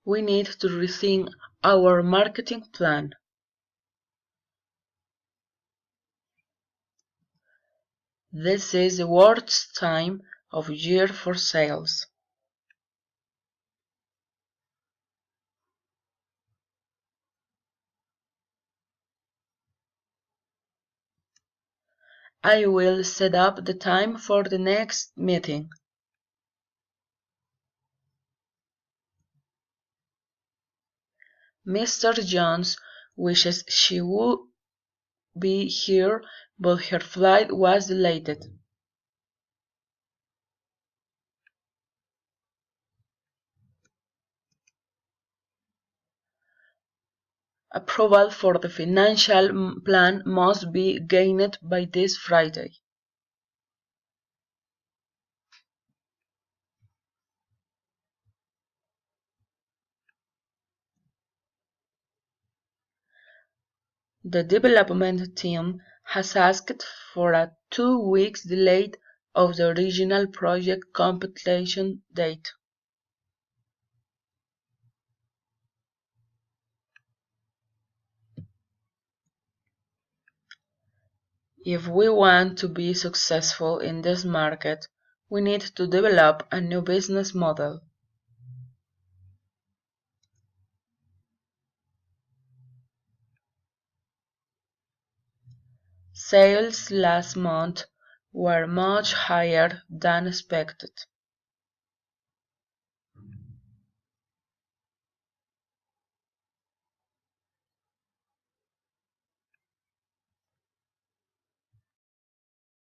We need to rethink our marketing plan. This is the worst time of year for sales. I will set up the time for the next meeting. Mr. Jones wishes she would be here, but her flight was delayed. Approval for the financial plan must be gained by this Friday. The development team has asked for a 2 week delay of the original project completion date. If we want to be successful in this market, we need to develop a new business model. Sales last month were much higher than expected.